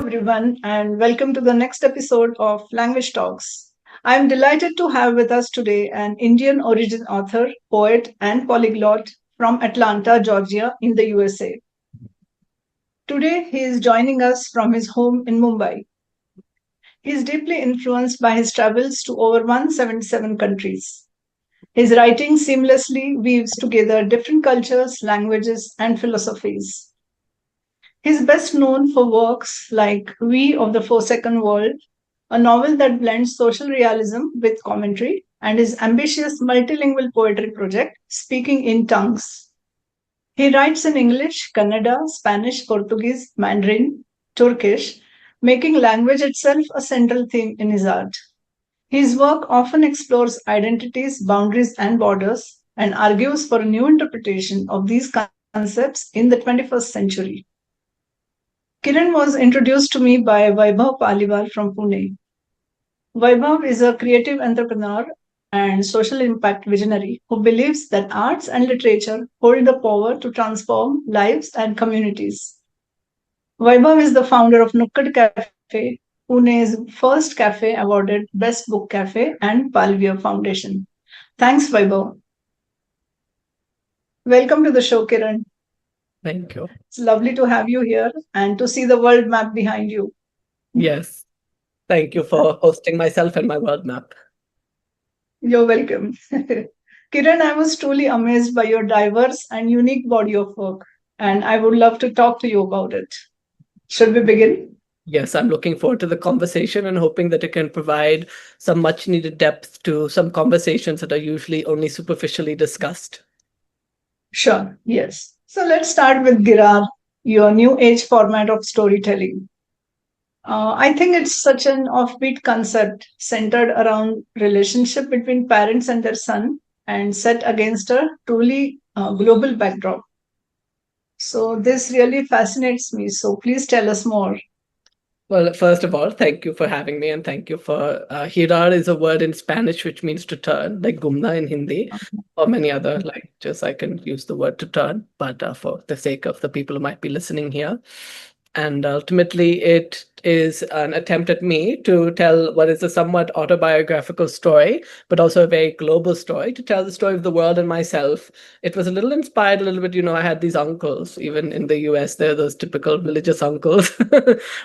everyone, and welcome to the next episode of Language Talks. I am delighted to have with us today an Indian origin author, poet, and polyglot from Atlanta, Georgia, in the USA. Today, he is joining us from his home in Mumbai. He is deeply influenced by his travels to over 177 countries. His writing seamlessly weaves together different cultures, languages, and philosophies. He is best known for works like We of the Forsaken World, a novel that blends social realism with commentary, and his ambitious multilingual poetry project, Speaking in Tongues. He writes in English, Kannada, Spanish, Portuguese, Mandarin, Turkish, making language itself a central theme in his art. His work often explores identities, boundaries, and borders, and argues for a new interpretation of these concepts in the 21st century. Kiran was introduced to me by Vaibhav Paliwal from Pune. Vaibhav is a creative entrepreneur and social impact visionary who believes that arts and literature hold the power to transform lives and communities. Vaibhav is the founder of Nukkad Cafe, Pune's first cafe awarded Best Book Cafe, and Palvia Foundation. Thanks, Vaibhav. Welcome to the show, Kiran. Thank you. It's lovely to have you here and to see the world map behind you. Yes. Thank you for hosting myself and my world map. You're welcome. Kiran, I was truly amazed by your diverse and unique body of work, and I would love to talk to you about it. Should we begin? Yes, I'm looking forward to the conversation and hoping that it can provide some much needed depth to some conversations that are usually only superficially discussed. Sure, yes. So let's start with Girar, your new age format of storytelling. I think it's such an offbeat concept centered around relationship between parents and their son and set against a truly global backdrop. So this really fascinates me. So please tell us more. Well, first of all, thank you for having me and thank you for hirar is a word in Spanish which means to turn, like gumna in Hindi or many other languages. I can use the word to turn, but for the sake of the people who might be listening here. And ultimately, it is an attempt at me to tell what is a somewhat autobiographical story, but also a very global story, to tell the story of the world and myself. It was a little inspired, a little bit, I had these uncles, even in the US, they're those typical religious uncles.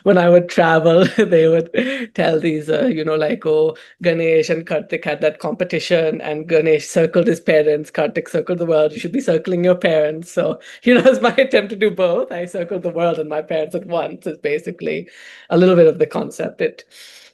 When I would travel, they would tell these, oh, Ganesh and Kartik had that competition, and Ganesh circled his parents, Kartik circled the world. You should be circling your parents. So, it's my attempt to do both. I circled the world and my parents at once, is basically a little bit of the concept. It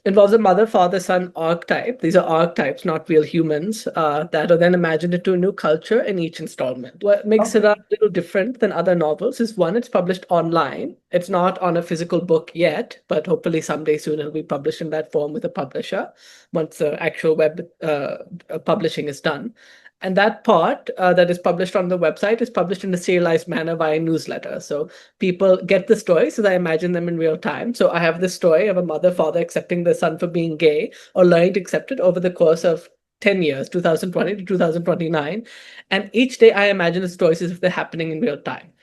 involves a mother, father, son archetype. These are archetypes, not real humans, that are then imagined into a new culture in each installment. What makes it Okay. a little different than other novels is one, it's published online. It's not on a physical book yet, but hopefully someday soon it'll be published in that form with a publisher once the actual web publishing is done. And that part that is published on the website is published in a serialized manner via newsletter. So people get the stories as I imagine them in real time. So I have this story of a mother, father accepting their son for being gay or learning to accept it over the course of 10 years, 2020 to 2029. And each day I imagine the stories as if they're happening in real time.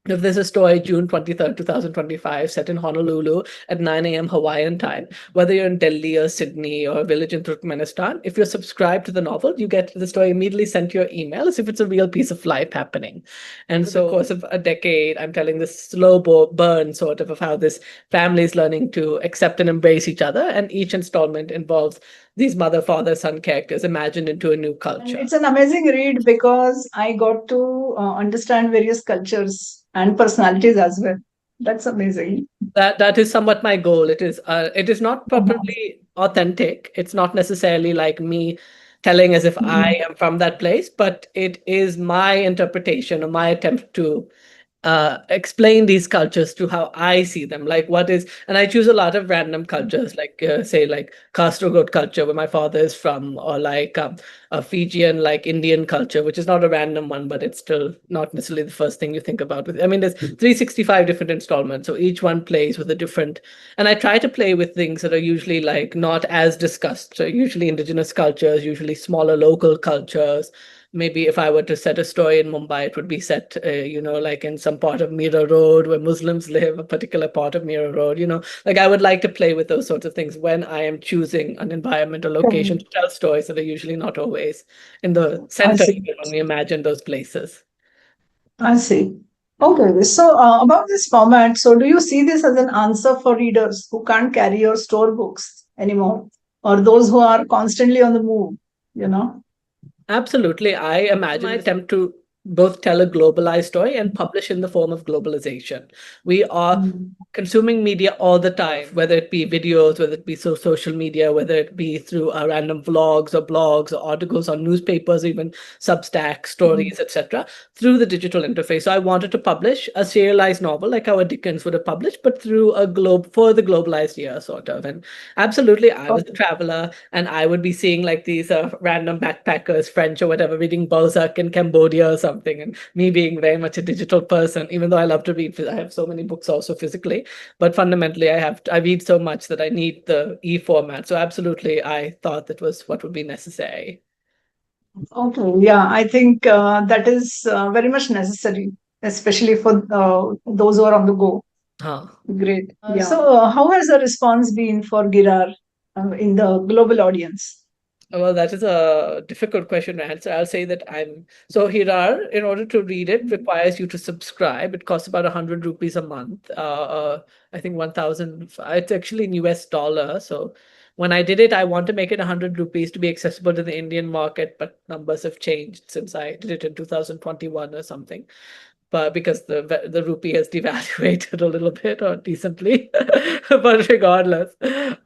If there's a story, June 23rd, 2025, set in Honolulu at 9 a.m. Hawaiian time, whether you're in Delhi or Sydney or a village in Turkmenistan, if you're subscribed to the novel, you get the story immediately sent to your email as if it's a real piece of life happening. And over the course of a decade, I'm telling this slow burn sort of how this family is learning to accept and embrace each other. And each installment involves these mother, father, son characters imagined into a new And culture. it's an amazing read because I got to understand various cultures and personalities as well. That's amazing. That is somewhat my goal. It is not properly authentic. It's not necessarily like me telling as if I Mhm. am from that place, but it is my interpretation or my attempt to explain these cultures to how I see them. Like what is, and I choose a lot of random cultures, like say like Castrogod culture, where my father is from, or like a Fijian, like Indian culture, which is not a random one, but it's still not necessarily the first thing you think about. I mean, there's 365 different installments, so each one plays with a different, and I try to play with things that are usually like not as discussed. So usually indigenous cultures, usually smaller local cultures, maybe if I were to set a story in Mumbai, it would be set, like in some part of Mira Road where Muslims live, a particular part of Mira Road, like I would like to play with those sorts of things when I am choosing an environment or location to Correct. tell stories that are usually not always in the I center see. even when we imagine those places. I see. Okay, so about this format, so do you see this as an answer for readers who can't carry or store books anymore, or those who are constantly on the move? You know. Absolutely. I imagine my attempt to both tell a globalized story and publish in the form of globalization. We are Mm. consuming media all the time, whether it be videos, whether it be social media, whether it be through random vlogs or blogs or articles on newspapers, even Substack Mm. stories, etc., through the digital interface. So I wanted to publish a serialized novel like how a Dickens would have published, but through a globe for the globalized year, sort of. And absolutely, I was a Okay. traveler and I would be seeing like these random backpackers, French or whatever, reading Balzac in Cambodia or something. And me being very much a digital person, even though I love to read, I have so many books also physically. But fundamentally, I read so much that I need the e-format. So absolutely, I thought that was what would be necessary. Okay. Yeah, I think that is very much necessary, especially for those who are on the go. Huh. Great. Yeah. So, how has the response been for Girar in the global audience? Well, that is a difficult question to answer. I'll say that Hirar, in order to read it, requires you to subscribe. It costs about 100 rupees a month. I think 1,000, it's actually in US dollar. So when I did it, I want to make it 100 rupees to be accessible to the Indian market, but numbers have changed since I did it in 2021 or something. But because the rupee has devaluated a little bit or decently, but regardless,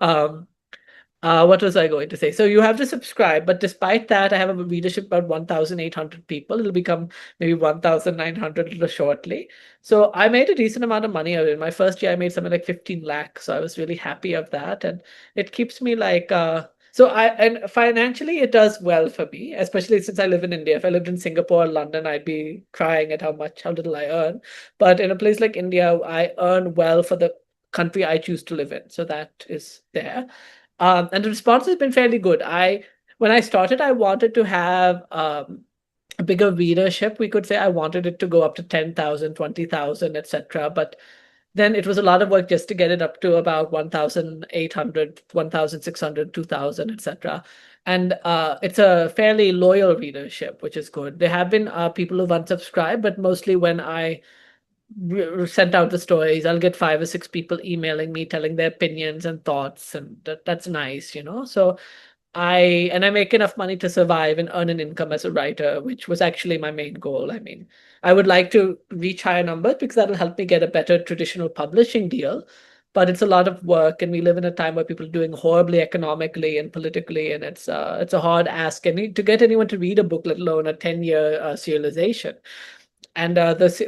um, what was I going to say? So you have to subscribe, but despite that, I have a readership about 1,800 people. It'll become maybe 1,900 shortly. So I made a decent amount of money out of it. My first year, I made something like 15 lakhs. So I was really happy of that. And it keeps me like, and financially, it does well for me, especially since I live in India. If I lived in Singapore or London, I'd be crying at how little I earn. But in a place like India, I earn well for the country I choose to live in. So that is there. And the response has been fairly good. When I started, I wanted to have a bigger readership. We could say I wanted it to go up to 10,000, 20,000, etc. But then it was a lot of work just to get it up to about 1,800, 1,600, 2,000, etc. And it's a fairly loyal readership, which is good. There have been people who've unsubscribed, but mostly when I sent out the stories, I'll get 5 or 6 people emailing me telling their opinions and thoughts, and that's nice. So I make enough money to survive and earn an income as a writer, which was actually my main goal. I mean, I would like to reach higher numbers because that'll help me get a better traditional publishing deal. But it's a lot of work, and we live in a time where people are doing horribly economically and politically, and it's a hard ask. And to get anyone to read a book, let alone a 10-year serialization. And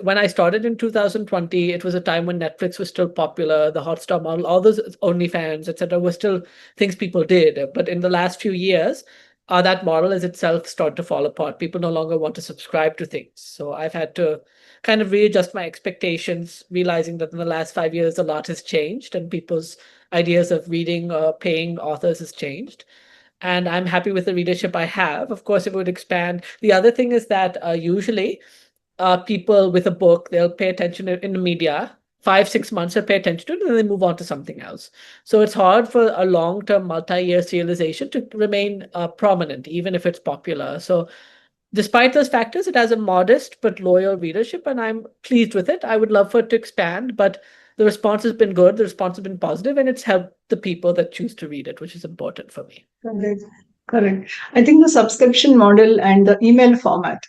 when I started in 2020, it was a time when Netflix was still popular, the Hotstar model, all those OnlyFans, etc., were still things people did. But in the last few years, that model has itself started to fall apart. People no longer want to subscribe to things. So I've had to kind of readjust my expectations, realizing that in the last 5 years, a lot has changed and people's ideas of reading or paying authors has changed. And I'm happy with the readership I have. Of course, it would expand. The other thing is that usually people with a book, they'll pay attention in the media. 5, 6 months, they'll pay attention to it, and then they move on to something else. So it's hard for a long-term, multi-year serialization to remain prominent, even if it's popular. So despite those factors, it has a modest but loyal readership, and I'm pleased with it. I would love for it to expand, but the response has been good. The response has been positive, and it's helped the people that choose to read it, which is important for me. Correct. Correct. I think the subscription model and the email format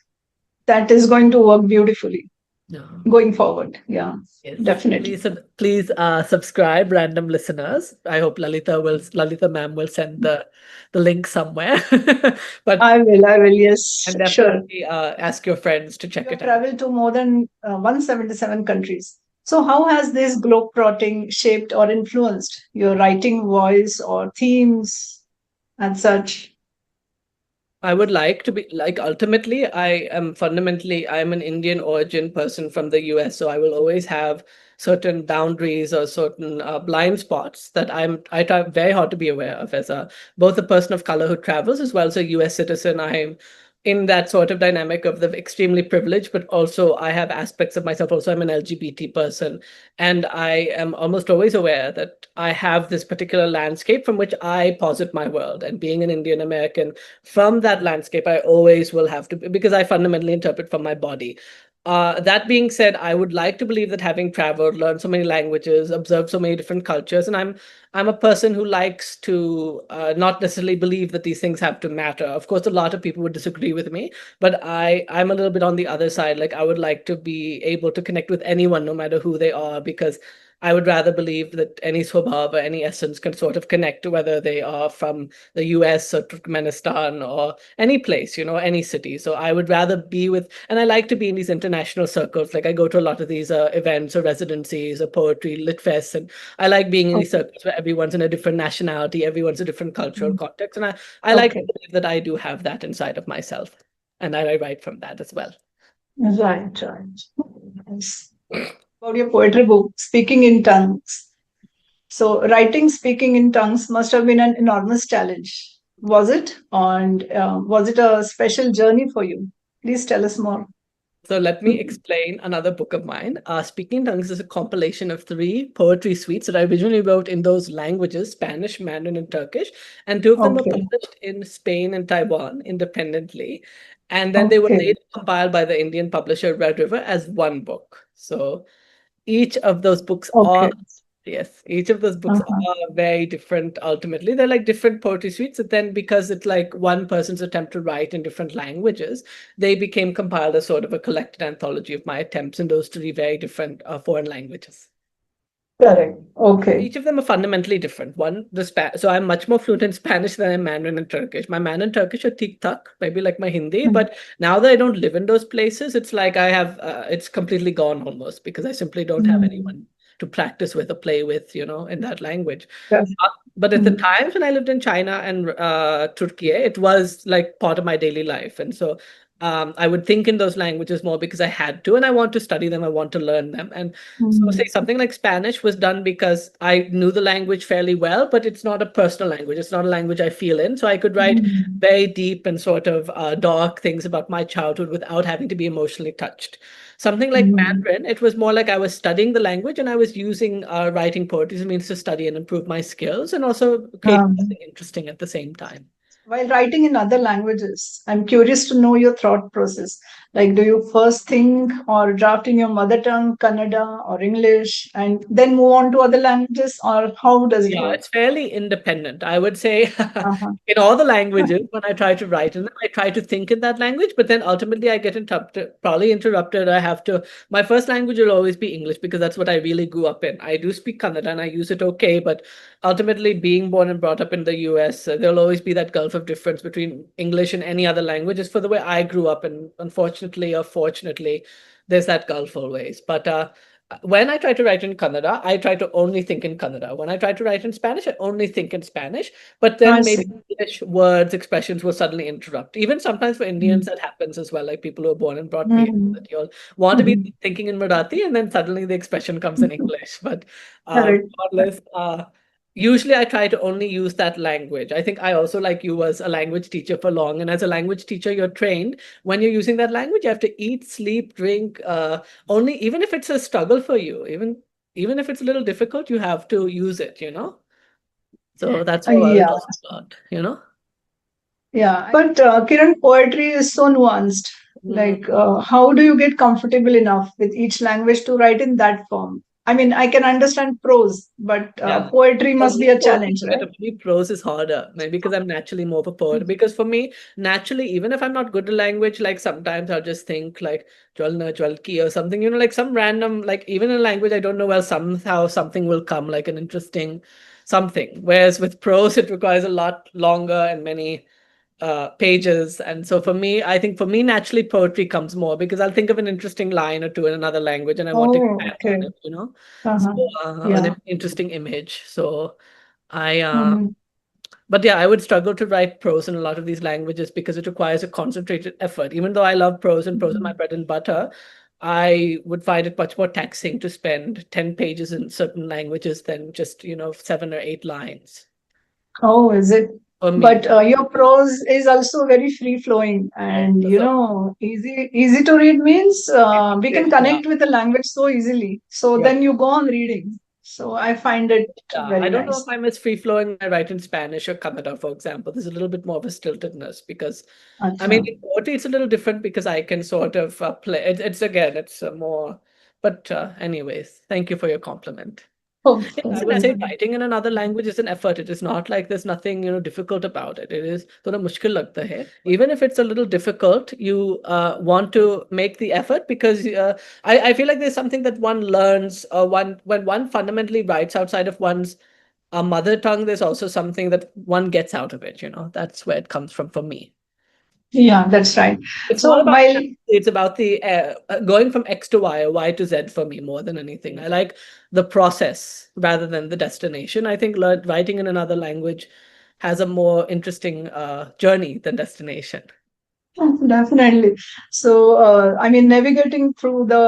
that is going to work beautifully No. going forward. Yeah, Yes. definitely. Please subscribe, random listeners. I hope Lalita ma'am will send the link somewhere. But I will, yes, and sure. definitely ask your friends to You check have it out. traveled to more than 177 countries. So, how has this globetrotting shaped or influenced your writing voice or themes and such? I would like to be like ultimately I'm an Indian origin person from the US, so I will always have certain boundaries or certain blind spots that I try very hard to be aware of as a both a person of color who travels as well as a US citizen. I'm in that sort of dynamic of the extremely privileged, but also I have aspects of myself. Also, I'm an LGBT person, and I am almost always aware that I have this particular landscape from which I posit my world. And being an Indian American, from that landscape, I always will have to, because I fundamentally interpret from my body. That being said, I would like to believe that having traveled, learned so many languages, observed so many different cultures, and I'm a person who likes to not necessarily believe that these things have to matter. Of course, a lot of people would disagree with me, but I'm a little bit on the other side. Like I would like to be able to connect with anyone, no matter who they are, because I would rather believe that any swabhava, any essence can sort of connect to whether they are from the US or Turkmenistan or any place, any city. So I would rather be with, and I like to be in these international circles. Like I go to a lot of these events or residencies or poetry, lit fests, and I like being in these Okay. circles where everyone's in a different nationality, everyone's a different cultural Mm. context. And I like to Okay. believe that I do have that inside of myself. And I write from that as well. Right, right. Nice. About your poetry book, Speaking in Tongues. So, writing Speaking in Tongues must have been an enormous challenge. Was it? And was it a special journey for you? Please tell us more. So let me explain another book of mine. Speaking Tongues is a compilation of three poetry suites that I originally wrote in those languages, Spanish, Mandarin, and Turkish. And two of them were Okay. published in Spain and Taiwan independently. And then they were Okay. later compiled by the Indian publisher Red River as one book. So each of those books are, Okay. yes, each of those books Uh-huh. are very different ultimately. They're like different poetry suites, and then because it's like one person's attempt to write in different languages, they became compiled as sort of a collected anthology of my attempts in those three very different foreign languages. Correct. Okay. Each of them are fundamentally different. So I'm much more fluent in Spanish than in Mandarin and Turkish. My Mandarin and Turkish are tik tak, maybe like my Hindi, Mm. but now that I don't live in those places, it's like it's completely gone almost because I simply don't have Mm. anyone to practice with or play with, in that language. Yes. But at the Mm. times when I lived in China and Turkey, it was like part of my daily life. And so I would think in those languages more because I had to, and I want to study them, I want to learn them. And so, say Mm. something like Spanish was done because I knew the language fairly well, but it's not a personal language. It's not a language I feel in. So I could write Mm. very deep and sort of dark things about my childhood without having to be emotionally touched. Something like Mm. Mandarin, it was more like I was studying the language and I was using writing poetry as a means to study and improve my skills and also create Um, something interesting at the same time. while writing in other languages, I'm curious to know your thought process. Like, do you first think or draft in your mother tongue, Kannada or English, and then move on to other languages, or how does it Yeah, work? it's fairly independent. I would say Uh-huh. in all the languages, when I try to write in them, I try to think in that language, but then ultimately I get interrupted, probably interrupted. I have to, my first language will always be English because that's what I really grew up in. I do speak Kannada and I use it okay, but ultimately being born and brought up in the US, there'll always be that gulf of difference between English and any other language. It's for the way I grew up. And unfortunately or fortunately, there's that gulf always. But when I try to write in Kannada, I try to only think in Kannada. When I try to write in Spanish, I only think in Spanish. But I then maybe see. English words, expressions will suddenly interrupt. Even sometimes for Indians, Mm. that happens as well. Like people who are born and brought here, Mm. that you'll want to be Mhm. thinking in Marathi, and then suddenly the expression comes in English. But Correct. regardless, usually I try to only use that language. I think I also, like you, was a language teacher for long, and as a language teacher, you're trained when you're using that language, you have to eat, sleep, drink. Only even if it's a struggle for you, even if it's a little difficult, you have to use it. So that's how I Yeah, was also taught. yeah. But Kiran, poetry is so nuanced. Mhm. Like, how do you get comfortable enough with each language to write in that form? I mean, I can understand prose, but Yeah. poetry For must be me, a poetry challenge, is right? better. For me, prose is harder. Maybe because I'm naturally more of a poet. Because for me, naturally, even if I'm not good at language, like sometimes I'll just think like Jwalna, Jwalki or something, like some random, like even in a language I don't know well, somehow something will come, like an interesting something. Whereas with prose, it requires a lot longer and many pages. And so for me, I think for me, naturally poetry comes more because I'll think of an interesting line or two in another language and I want to Oh, expand okay. on it. So Uh-huh. an Yeah. interesting image. So I Mhm. but yeah, I would struggle to write prose in a lot of these languages because it requires a concentrated effort. Even though I love prose and prose is my Mhm. bread and butter, I would find it much more taxing to spend 10 pages in certain languages than just, 7 or 8 lines. Oh, is it? for me. But your prose is also very free flowing, Right? and So easy to read means we can yeah, connect with the language so easily. So yeah. then you go on reading. So I find it Yeah, I very don't know if nice. I'm as free flowing when I write in Spanish or Kannada, for example. There's a little bit more of a stiltedness because, I Acha. mean, in poetry it's a little different because I can sort of play. It's again, it's more. But anyways, thank you for your compliment. Yeah, I would Okay. say writing in another language is an effort. It is not like there's nothing, difficult about it. It is थोड़ा मुश्किल लगता है. Even if it's a little difficult, you want to make the effort because I feel like there's something that one learns one when one fundamentally writes outside of one's mother tongue, there's also something that one gets out of it. That's where it comes from for me. Yeah, that's right. It's not So about while it's about the going from X to Y or Y to Z for me more than anything. I like the process rather than the destination. I think writing in another language has a more interesting journey than destination. definitely. So, I mean, navigating through the,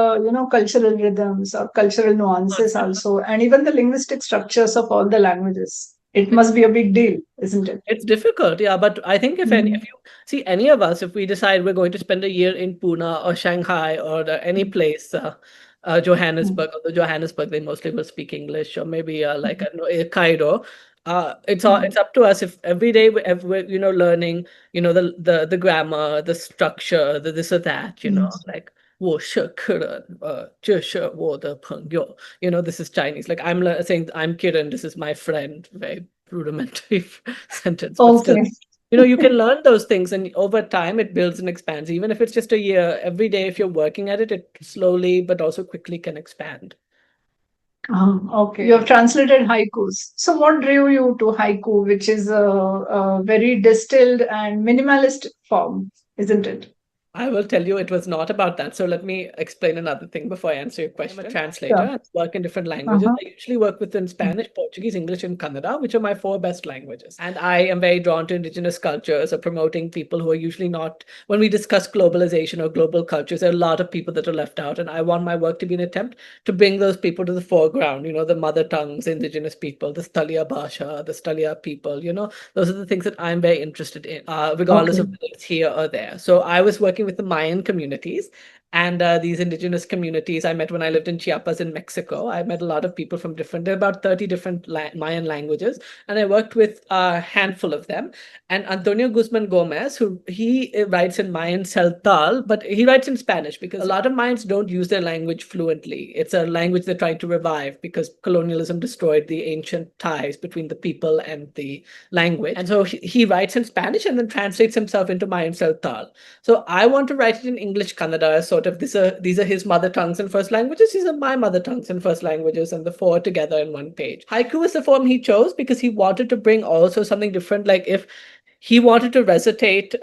cultural rhythms or cultural nuances also, and even the linguistic structures of all the languages. It must be a big deal, isn't it? It's difficult, yeah, but I think if Mhm. you see any of us, if we decide we're going to spend a year in Pune or Shanghai or any place, Johannesburg, although Johannesburg they mostly will speak English, or maybe like I don't know, Cairo. It's up to us if every day we're learning the grammar, the structure, the this or that, like 我是客人,这是我的朋友. This is Chinese. Like I'm saying I'm Kiran, this is my friend. Very rudimentary sentence, but still, Okay. you can learn those things, and over time it builds and expands. Even if it's just a year, every day, if you're working at it, it slowly but also quickly can expand. Okay. You have translated haikus. So, what drew you to haiku, which is a very distilled and minimalist form, isn't it? I will tell you it was not about that. So let me explain another thing before I answer your question. I'm a translator Sure. and work in different languages. Uh-huh. I usually work within Spanish, Portuguese, English, and Kannada, which are my four best languages. And I am very drawn to indigenous cultures or promoting people who are usually not, when we discuss globalization or global cultures, there are a lot of people that are left out. And I want my work to be an attempt to bring those people to the foreground, the mother tongues, indigenous people, the Stalia Bhasha, the Stalia people, those are the things that I'm very interested in, regardless of Okay. whether it's here or there. So I was working with the Mayan communities and these indigenous communities I met when I lived in Chiapas in Mexico. I met a lot of people from there are about 30 different Mayan languages, and I worked with a handful of them. And Antonio Guzman Gomez, who he writes in Mayan Celtal, but he writes in Spanish because a lot of Mayans don't use their language fluently. It's a language they're trying to revive because colonialism destroyed the ancient ties between the people and the language. And so he writes in Spanish and then translates himself into Mayan Celtal. So I want to write it in English Kannada, sort of these are his mother tongues and first languages, these are my mother tongues and first languages, and the four together in one page. Haiku is the form he chose because he wanted to bring also something different. Like if he wanted to resuscitate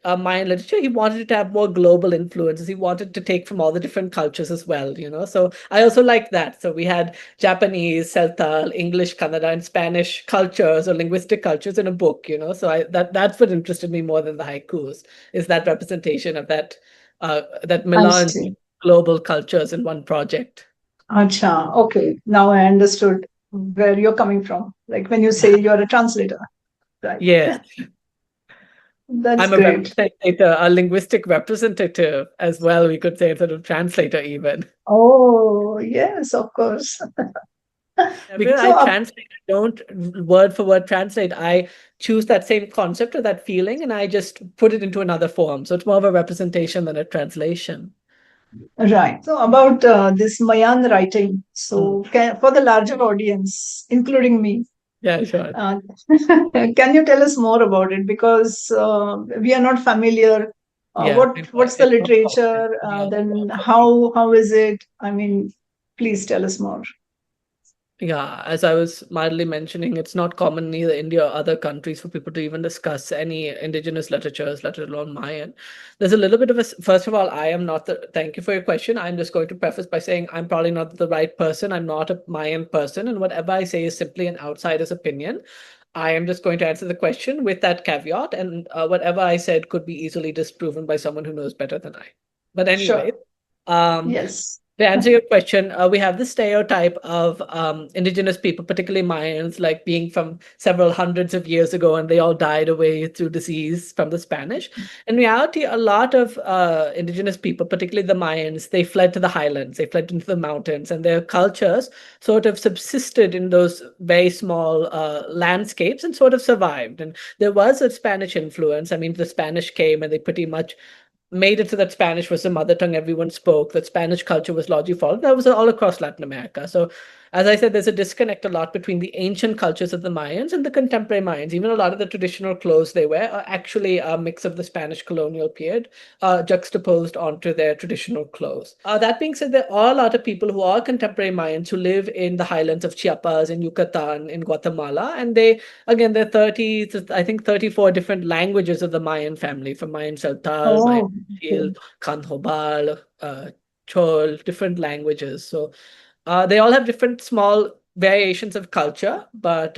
Mayan literature. He wanted it to have more global influences. He wanted to take from all the different cultures as well. So I also like that. So we had Japanese, Celtal, English, Kannada, and Spanish cultures or linguistic cultures in a book. So that's what interested me more than the haikus, is that representation of that I melange see. global cultures in one project. Acha. Okay. Now I understood where you're coming from. Like when you say you're a translator. Right. Yes, That's I'm a great. representative, a linguistic representative as well. We could say instead of translator even. Oh, yes, of course. Because So, I translate, I don't word for word translate. I choose that same concept or that feeling and I just put it into another form. So it's more of a representation than a translation. right. So, about this Mayan writing. Mm. So, for the larger audience, including me, Yeah, sure. uh, can you tell us more about it? Because we are not familiar. Yeah, What's the it's not common literature? in the other Then parts of the how is it? I mean, please tell us more. Yeah, as I was mildly mentioning, it's not common in either India or other countries for people to even discuss any indigenous literatures, let alone Mayan. There's a little bit of first of all, I am not thank you for your question. I'm just going to preface by saying I'm probably not the right person. I'm not a Mayan person, and whatever I say is simply an outsider's opinion. I am just going to answer the question with that caveat, and whatever I said could be easily disproven by someone who knows better than I. But anyway, Sure. um, Yes. To answer your question, we have the stereotype of indigenous people, particularly Mayans, like being from several hundreds of years ago, and they all died away through disease from the Spanish. In reality, a lot of indigenous people, particularly the Mayans, they fled to the highlands, they fled into the mountains, and their cultures sort of subsisted in those very small landscapes and sort of survived. And there was a Spanish influence. I mean, the Spanish came and they pretty much made it so that Spanish was the mother tongue everyone spoke, that Spanish culture was largely followed. That was all across Latin America. So, as I said, there's a disconnect a lot between the ancient cultures of the Mayans and the contemporary Mayans. Even a lot of the traditional clothes they wear are actually a mix of the Spanish colonial period juxtaposed onto their traditional clothes. That being said, there are a lot of people who are contemporary Mayans who live in the highlands of Chiapas, in Yucatan, in Guatemala, and they again, there are 30, I think 34 different languages of the Mayan family, from Mayan Celtal, Mayan Oh, okay. Chil, Kanhobal, Chol, different languages. So they all have different small variations of culture, but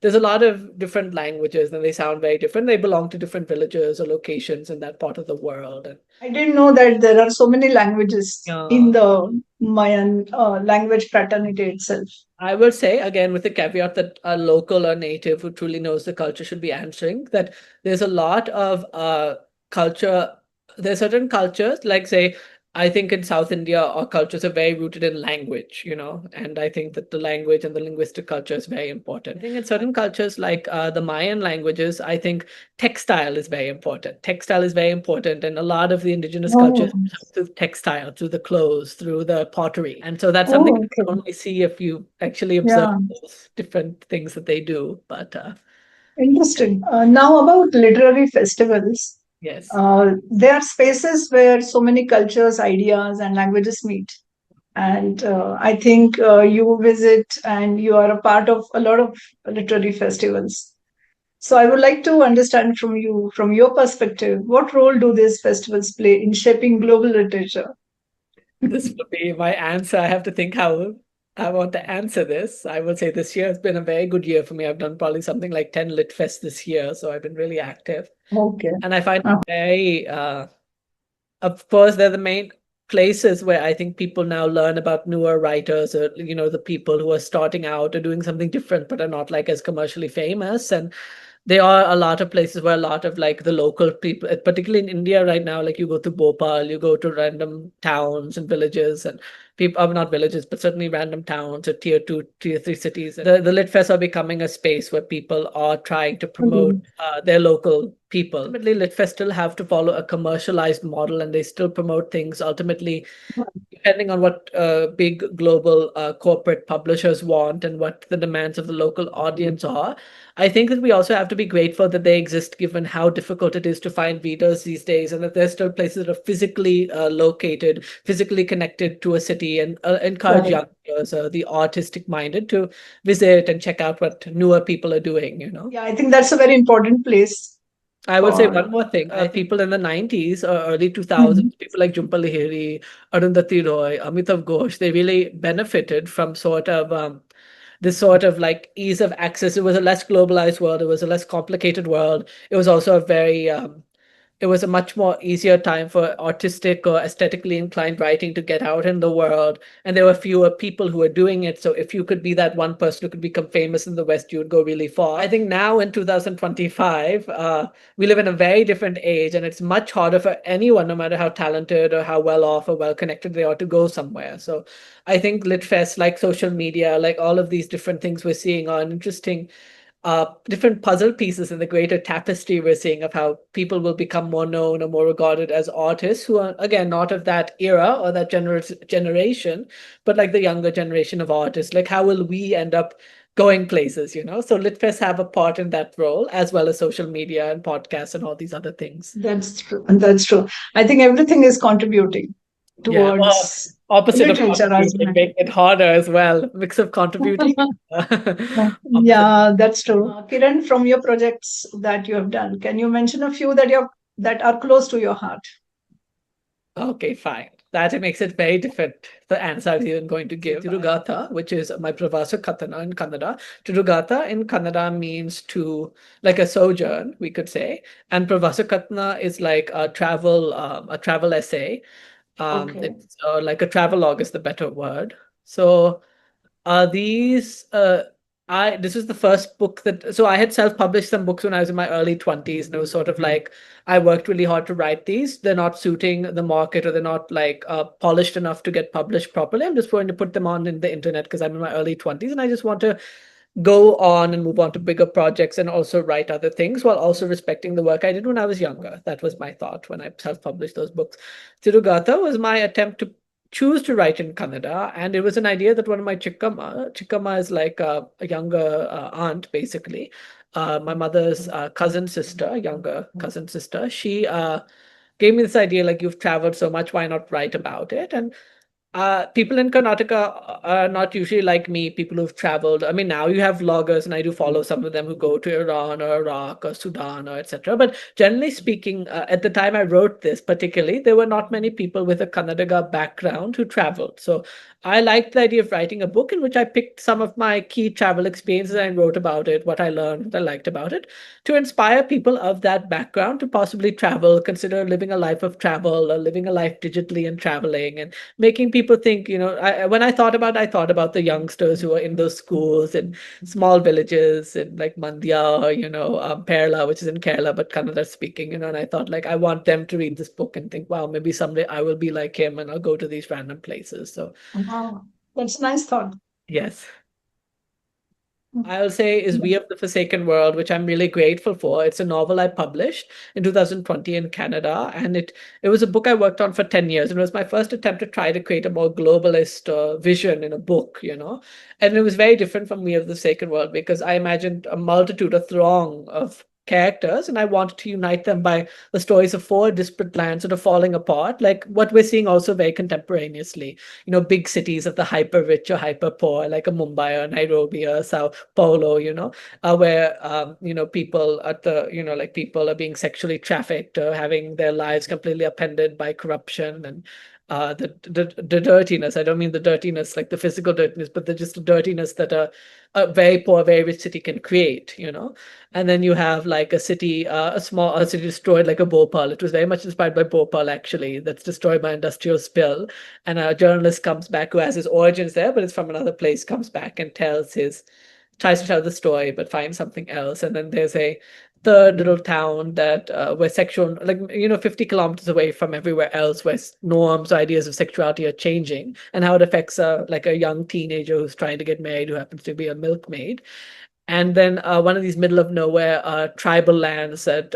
there's a lot of different languages and they sound very different. They belong to different villages or locations in that part of the world. And I didn't know that there are so many languages in uh, the Mayan language fraternity itself. I will say again with the caveat that a local or native who truly knows the culture should be answering that there's a lot of culture. There's certain cultures, like say, I think in South India, our cultures are very rooted in language, and I think that the language and the linguistic culture is very important. I think in certain cultures, like the Mayan languages, I think textile is very important. Textile is very important, and a lot of the indigenous Oh, cultures through textile, through the clothes, through the pottery. And so that's something oh, you okay. can only see if you actually observe Yeah, those different things that they do. But interesting. Now about literary festivals. yes, There are spaces where so many cultures, ideas, and languages meet. And I think you visit and you are a part of a lot of literary festivals. So I would like to understand from you, from your perspective, what role do these festivals play in shaping global literature? this would be my answer. I have to think how I want to answer this. I will say this year has been a very good year for me. I've done probably something like 10 Lit Fest this year, so I've been really active. Okay. And I find Uh, it very of course, they're the main places where I think people now learn about newer writers or, the people who are starting out or doing something different, but are not like as commercially famous. And there are a lot of places where a lot of like the local people, particularly in India right now, like you go to Bhopal, you go to random towns and villages and people, not villages, but certainly random towns or tier two, tier three cities. The Lit Fest are becoming a space where people are trying to promote mhm. their local people. Ultimately, Lit Fest still have to follow a commercialized model and they still promote things ultimately depending on what big global corporate publishers want and what the demands of the local audience are. I think that we also have to be grateful that they exist given how difficult it is to find readers these days and that there's still places that are physically located, physically connected to a city and encourage Right. young readers, the artistic minded to visit and check out what newer people are doing. Yeah, I think that's a very important place I will say for. one more thing. People in the 90s or early 2000s, Mhm. people like Jhumpa Lahiri, Arundhati Roy, Amitav Ghosh, they really benefited from sort of this sort of like ease of access. It was a less globalized world. It was a less complicated world. It was also a very it was a much more easier time for artistic or aesthetically inclined writing to get out in the world. And there were fewer people who were doing it. So if you could be that one person who could become famous in the West, you would go really far. I think now in 2025, we live in a very different age, and it's much harder for anyone, no matter how talented or how well off or well connected they are, to go somewhere. So I think LitFest, like social media, like all of these different things we're seeing are an interesting different puzzle pieces in the greater tapestry we're seeing of how people will become more known or more regarded as artists who are, again, not of that era or that generation, but like the younger generation of artists. Like, how will we end up going places? So LitFest have a part in that role, as well as social media and podcasts and all these other things. That's true. And that's true. I think everything is contributing Yeah, well, towards opposite of literature as contributing, make it harder as well. Mix of contributing. well. Opposite. Yeah, that's true. Kiran, from your projects that you have done, can you mention a few that are close to your heart? Okay, fine. That makes it very different. The answer I was even going to give. Tirugatha, which is my Pravasa Katana in Kannada. Tirugatha in Kannada means to, like a sojourn, we could say. And Pravasa Katana is like a travel essay. Okay. It's like a travelogue is the better word. So these I this is the first book that so I had self-published some books when I was in my early 20s, and it was sort of like I worked really hard to write these. They're not suiting the market, or they're not like polished enough to get published properly. I'm just going to put them on in the internet because I'm in my early 20s and I just want to go on and move on to bigger projects and also write other things while also respecting the work I did when I was younger. That was my thought when I self-published those books. Tirugata was my attempt to choose to write in Kannada, and it was an idea that one of my chikkama is like a younger aunt, basically. My mother's cousin sister, younger cousin sister, she gave me this idea like, you've traveled so much, why not write about it? And people in Karnataka are not usually like me, people who've traveled. I mean, now you have vloggers, and I do follow some of them who go to Iran or Iraq or Sudan or etc. But generally speaking, at the time I wrote this particularly, there were not many people with a Kannadiga background who traveled. So I liked the idea of writing a book in which I picked some of my key travel experiences and wrote about it, what I learned, what I liked about it, to inspire people of that background to possibly travel, consider living a life of travel or living a life digitally and traveling, and making people think, when I thought about the youngsters who are in those schools in small villages in like Mandya, or, Perla, which is in Kerala, but Kannada speaking, and I thought like, I want them to read this book and think, wow, maybe someday I will be like him and I'll go to these random places. So, Wow. That's a nice thought. yes. I'll say is We of the Forsaken World, which I'm really grateful for. It's a novel I published in 2020 in Canada, and it was a book I worked on for 10 years. And it was my first attempt to try to create a more globalist vision in a book, And it was very different from We of the Forsaken World because I imagined a multitude, a throng of characters, and I wanted to unite them by the stories of four disparate lands sort of falling apart, like what we're seeing also very contemporaneously. Big cities of the hyper rich or hyper poor, like a Mumbai or Nairobi or Sao Paulo, where people at the like people are being sexually trafficked or having their lives completely upended by corruption and the dirtiness. I don't mean the dirtiness like the physical dirtiness, but just the dirtiness that a very poor, very rich city can create, And then you have like a city destroyed like a Bhopal. It was very much inspired by Bhopal, actually, that's destroyed by industrial spill. And a journalist comes back who has his origins there, but it's from another place, comes back and tries to tell the story, but finds something else. And then there's a third little town that where sexual, like, 50 kilometers away from everywhere else, where norms, ideas of sexuality are changing, and how it affects like a young teenager who's trying to get married, who happens to be a milkmaid. And then one of these middle of nowhere tribal lands that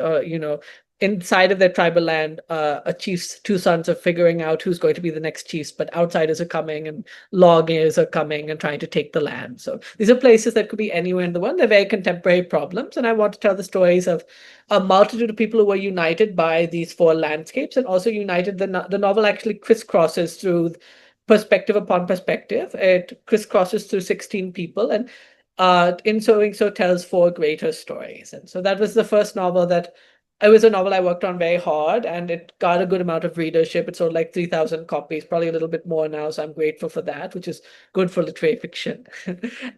inside of their tribal land, a chief's two sons are figuring out who's going to be the next chiefs, but outsiders are coming and lawmakers are coming and trying to take the land. So these are places that could be anywhere in the world. They're very contemporary problems, and I want to tell the stories of a multitude of people who were united by these four landscapes, and also united. The novel actually crisscrosses through perspective upon perspective. It crisscrosses through 16 people, and in doing so tells four greater stories. And so that was the first novel that it was a novel I worked on very hard, and it got a good amount of readership. It sold like 3,000 copies, probably a little bit more now. So I'm grateful for that, which is good for literary fiction.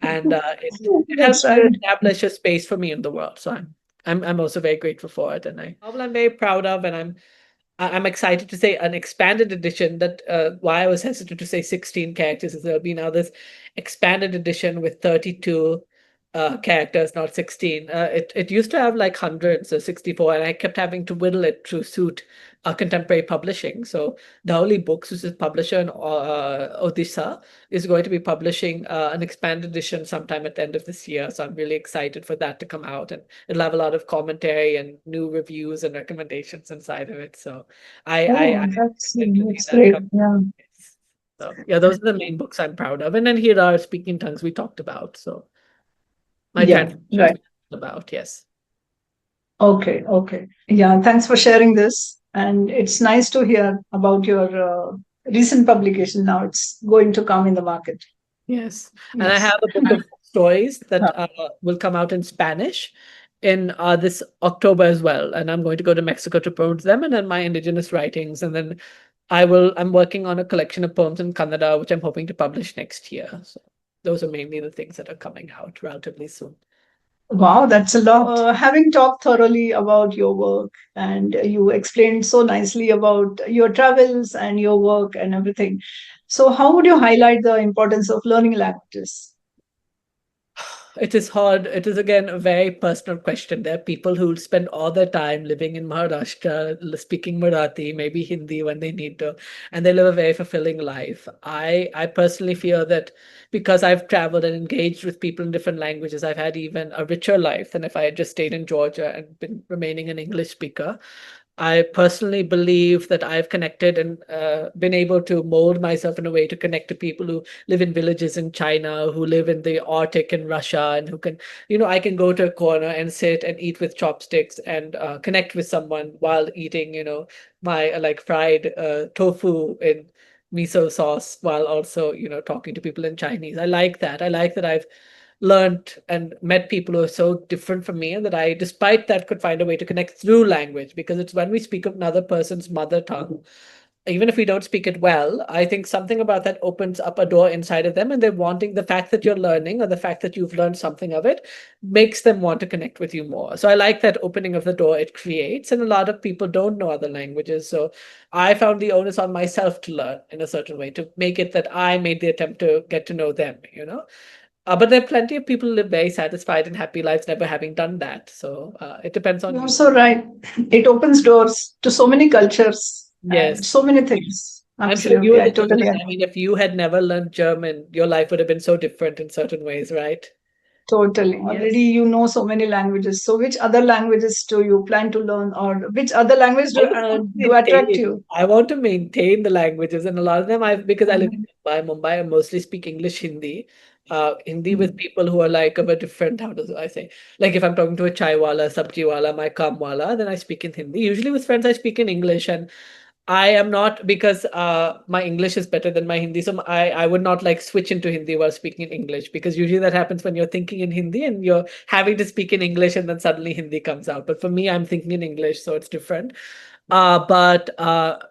And it That's helped right. to establish a space for me in the world. So I'm also very grateful for it. And novel I'm very proud of, and I'm excited to say an expanded edition. That why I was hesitant to say 16 characters is there'll be now this expanded edition with 32 characters, not 16. It used to have like hundreds or 64, and I kept having to whittle it to suit contemporary publishing. So Dowley Books, which is publisher in Odisha, is going to be publishing an expanded edition sometime at the end of this year. So I'm really excited for that to come out, and it'll have a lot of commentary and new reviews and recommendations inside of it. So I Oh, that's expect to see that's that great. come. Yeah. So yeah, those are the main books I'm proud of. And then here are Speaking Tongues we talked about. So my Yeah. translations Right. we talked about, yes. Okay. Okay. Yeah. Thanks for sharing this. And it's nice to hear about your recent publication. Now it's going to come in the market. Yes. And I Yes. have a book of stories that will come out in Spanish in this October as well. And I'm going to go to Mexico to promote them, and then my indigenous writings. And then I'm working on a collection of poems in Kannada, which I'm hoping to publish next year. So those are mainly the things that are coming out relatively soon. Wow, that's a lot. Having talked thoroughly about your work and you explained so nicely about your travels and your work and everything. So, how would you highlight the importance of learning languages? It is hard. It is again a very personal question. There are people who spend all their time living in Maharashtra, speaking Marathi, maybe Hindi when they need to, and they live a very fulfilling life. I personally feel that because I've traveled and engaged with people in different languages, I've had even a richer life than if I had just stayed in Georgia and been remaining an English speaker. I personally believe that I've connected and been able to mold myself in a way to connect to people who live in villages in China, who live in the Arctic in Russia, and who can, I can go to a corner and sit and eat with chopsticks and connect with someone while eating, my like fried tofu in miso sauce while also, talking to people in Chinese. I like that. I like that I've learned and met people who are so different from me, and that I, despite that, could find a way to connect through language, because it's when we speak of another person's mother tongue, even if we don't speak it well, I think something about that opens up a door inside of them, and they're wanting the fact that you're learning, or the fact that you've learned something of it, makes them want to connect with you more. So I like that opening of the door it creates. And a lot of people don't know other languages. So I found the onus on myself to learn in a certain way, to make it that I made the attempt to get to know them, but there are plenty of people who live very satisfied and happy lives never having done that. So it depends on You're you. so right. It opens doors to so many cultures and Yes. so many things. I'm sure you Absolutely. as I a totally German, agree. I mean, if you had never learned German, your life would have been so different in certain ways, right? Totally. Yes. Already you know so many languages. So, which other languages do you plan to learn, or which other language I just want to do attract maintain. you? I want to maintain the languages, and a lot of them because I live Mhm. in Mumbai, I mostly speak English, Hindi. Hindi with Mhm. people who are like of a different, how do I say? Like if I'm talking to a chai wala, sabji wala, my kam wala, then I speak in Hindi. Usually with friends, I speak in English, and I am not, because my English is better than my Hindi. So I would not like switch into Hindi while speaking in English, because usually that happens when you're thinking in Hindi and you're having to speak in English and then suddenly Hindi comes out. But for me, I'm thinking in English, so it's different. But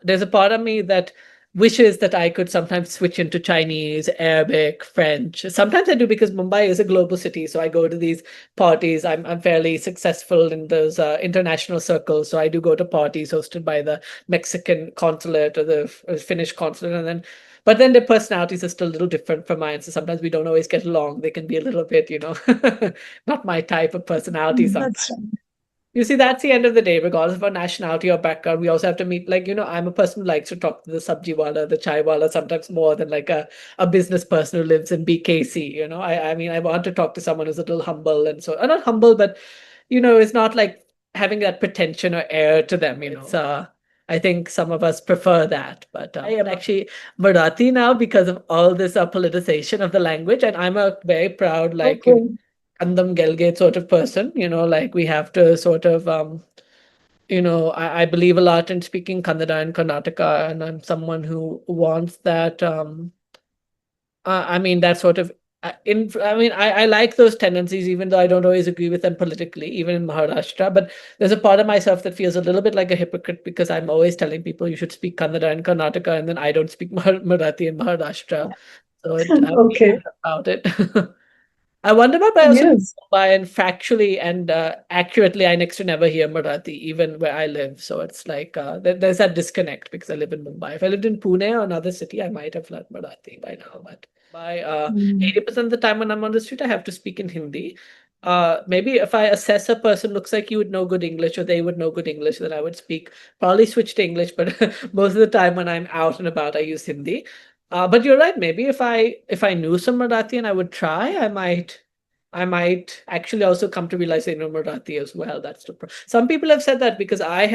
there's a part of me that wishes that I could sometimes switch into Chinese, Arabic, French. Sometimes I do, because Mumbai is a global city, so I go to these parties. I'm fairly successful in those international circles, so I do go to parties hosted by the Mexican consulate or the Finnish consulate, and then. But then their personalities are still a little different from mine, so sometimes we don't always get along. They can be a little bit, not my type of personality That's sometimes. right. You see, that's the end of the day, regardless of our nationality or background. We also have to meet, like, I'm a person who likes to talk to the sabji wala, the chai wala, sometimes more than like a business person who lives in BKC. I mean, I want to talk to someone who's a little humble, and so, not humble, but, it's not like having that pretension or air to them. I think some of us prefer that. But I am actually Marathi now because of all this politicization of the language. And I'm a very proud, like, Okay. Andam Gelgate sort of person, like we have to sort of, I believe a lot in speaking Kannada and Karnataka, and I'm someone who wants that, I mean, that sort of, I mean, I like those tendencies, even though I don't always agree with them politically, even in Maharashtra. But there's a part of myself that feels a little bit like a hypocrite, because I'm always telling people you should speak Kannada and Karnataka, and then I don't speak Marathi in Maharashtra. So I feel Okay. bad about it. I wonder about, but I also Yes. Mumbai, and factually and accurately, I next to never hear Marathi, even where I live. So it's like there's that disconnect, because I live in Mumbai. If I lived in Pune or another city, I might have learned Marathi by now. But by Mm. 80% of the time when I'm on the street, I have to speak in Hindi. Maybe if I assess a person, looks like you would know good English or they would know good English, then I would probably switch to English. But most of the time when I'm out and about, I use Hindi. But you're right. Maybe if I knew some Marathi and I would try, I might actually also come to realize they know Marathi as well. Some people have said that, because I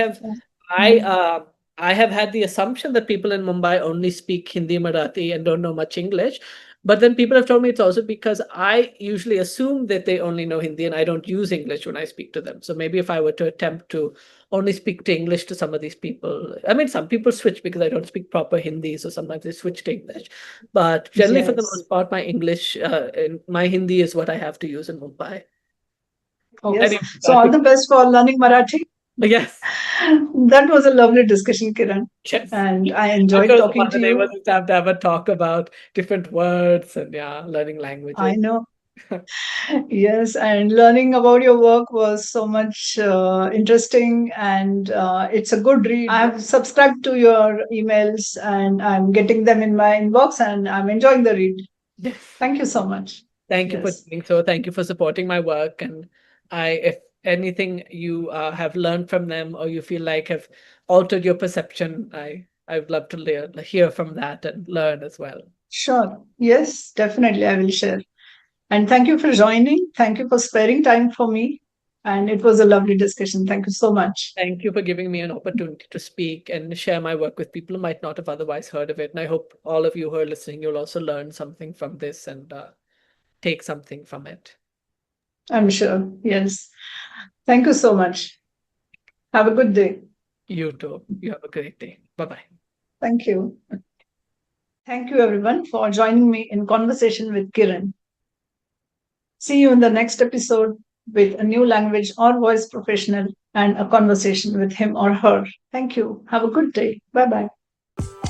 Mm. uh, I have had the assumption that people in Mumbai only speak Hindi, Marathi, and don't know much English. But then people have told me it's also because I usually assume that they only know Hindi and I don't use English when I speak to them. So maybe if I were to attempt to only speak to English to some of these people, I mean, some people switch because I don't speak proper Hindi, so sometimes they switch to English. But generally, for the Yes. most part, my English and my Hindi is what I have to use in Mumbai. Yes. Anyway, So, all the best for learning Marathi. yes, That was a lovely discussion, Kiran. yes. And I I'm enjoyed sure some talking to other day we'll you. just have to have a talk about different words and, yeah, learning I languages. know. Yes, and learning about your work was so much interesting, and it's a good read. I have subscribed to your emails, and I'm getting them in my inbox, and I'm enjoying the read. Yes. Thank you so much. Thank you for Yes, doing so. Thank you for supporting my work. And if anything you have learned from them or you feel like have altered your perception, I would love to hear from that and learn as well. sure. Yes, definitely, I will share. And thank you for joining. Thank you for sparing time for me. And it was a lovely discussion. Thank you so much. Thank you for giving me an opportunity to speak and share my work with people who might not have otherwise heard of it. And I hope all of you who are listening, you'll also learn something from this and take something from it. I'm sure. Yes. Thank you so much. Have a good day. You too. You have a great day. Bye bye. Thank you. Thank you, everyone, for joining me in conversation with Kiran. See you in the next episode with a new language or voice professional and a conversation with him or her. Thank you. Have a good day. Bye bye.